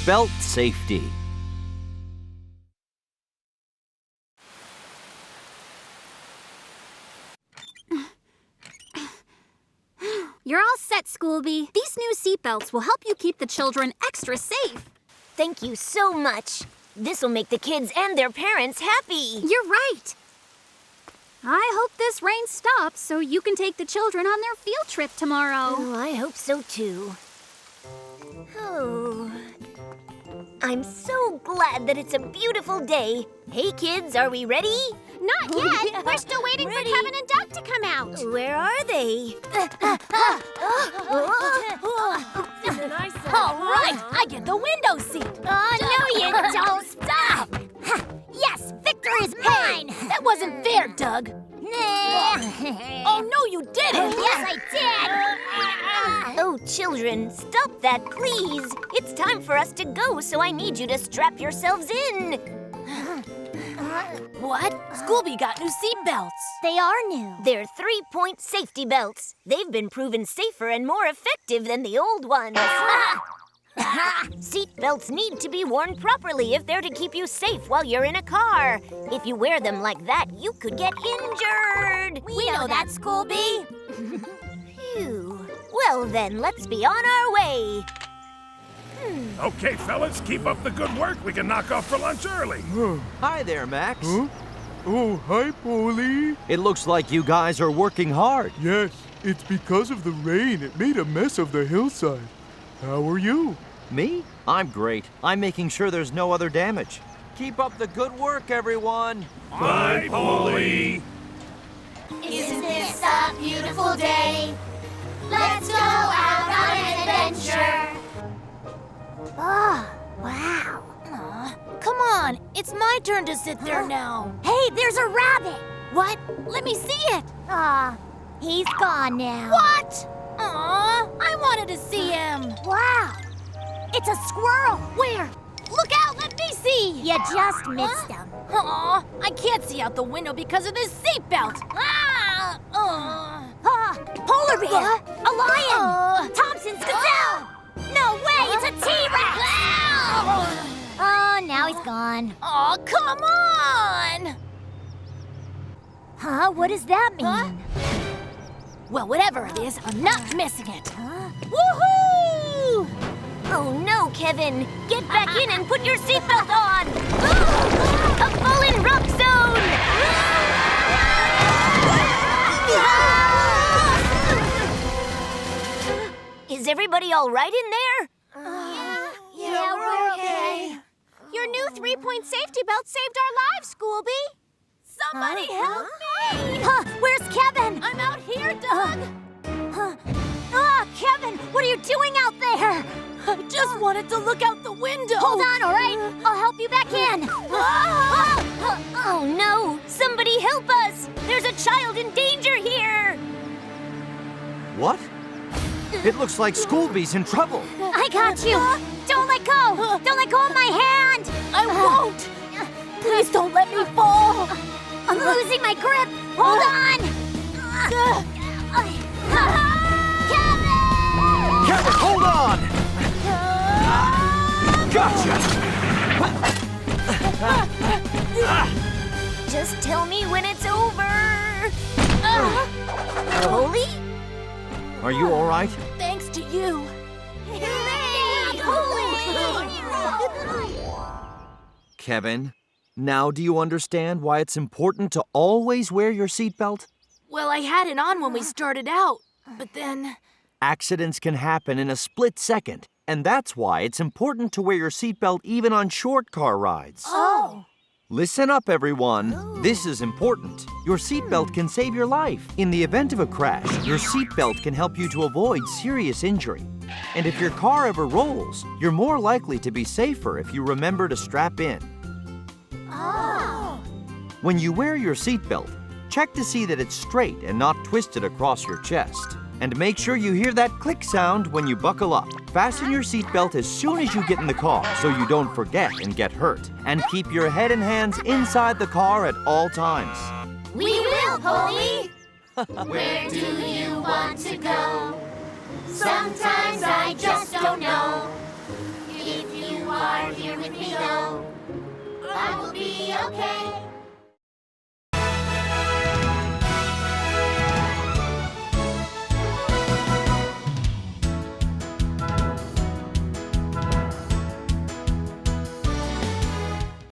Seatbelt safety. You're all set, Schoolby. These new seatbelts will help you keep the children extra safe. Thank you so much. This'll make the kids and their parents happy. You're right. I hope this rain stops so you can take the children on their field trip tomorrow. Oh, I hope so too. Oh. I'm so glad that it's a beautiful day. Hey kids, are we ready? Not yet. Yeah. We're still waiting for Kevin and Doug to come out. Where are they? All right, I get the window seat. Oh, no, you don't. Stop. Yes, victory is mine. That wasn't fair, Doug. Oh, no, you didn't. Yes, I did. Oh, children, stop that, please. It's time for us to go, so I need you to strap yourselves in. What? Schoolby got new seat belts. They are new. They're 3-point safety belts. They've been proven safer and more effective than the old ones. Seat belts need to be worn properly if they're to keep you safe while you're in a car. If you wear them like that, you could get injured. We know that, Schoolby. Phew. Well then, let's be on our way. Okay, fellas, keep up the good work. We can knock off for lunch early. Hi there, Max. Huh? Oh, hi, Polly. It looks like you guys are working hard. Yes, it's because of the rain. It made a mess of the hillside. How are you? Me? I'm great. I'm making sure there's no other damage. Keep up the good work, everyone. Bye, Polly. Isn't this a beautiful day? Let's go out on an adventure. Oh, wow. Come on, it's my turn to sit there now. Hey, there's a rabbit. What? Let me see it. He's gone now. What? Aw, I wanted to see him. Wow. It's a squirrel. Where? Look out, let me see. You just missed him. Aw, I can't see out the window because of this seatbelt. Polar bear. A lion. Thompson's gazelle. No way, it's a T-Rex. Oh, now he's gone. Oh, come on. Huh? What does that mean? Huh? Well, whatever it is, I'm not missing it. Woohoo! Oh no, Kevin! Get back in and put your seatbelt on! A fallen rock zone! Is everybody all right in there? Yeah, we're okay. Your new 3-point safety belt saved our lives, Schoolby. Somebody help me! Where's Kevin? I'm out here, Doug! Kevin, what are you doing out there? I just wanted to look out the window. Hold on, all right? I'll help you back in. Oh no! Somebody help us! There's a child in danger here! What? It looks like Schoolby's in trouble. I got you. Don't let go. Don't let go of my hand. I won't! Please don't let me fall! I'm losing my grip. Hold on. Kevin! Kevin, hold on! Gotcha! Just tell me when it's over! Polly? Are you all right? Thanks to you. Kevin, now do you understand why it's important to always wear your seatbelt? Well, I had it on when we started out, but then... Accidents can happen in a split second, and that's why it's important to wear your seatbelt even on short car rides. Oh! Listen up, everyone. This is important. Your seatbelt can save your life. In the event of a crash, your seatbelt can help you to avoid serious injury. And if your car ever rolls, you're more likely to be safer if you remember to strap in. Oh! When you wear your seatbelt, check to see that it's straight and not twisted across your chest. And make sure you hear that click sound when you buckle up. Fasten your seatbelt as soon as you get in the car so you don't forget and get hurt. And keep your head and hands inside the car at all times. We will, Polly. Where do you want to go? Sometimes I just don't know. If you are okay.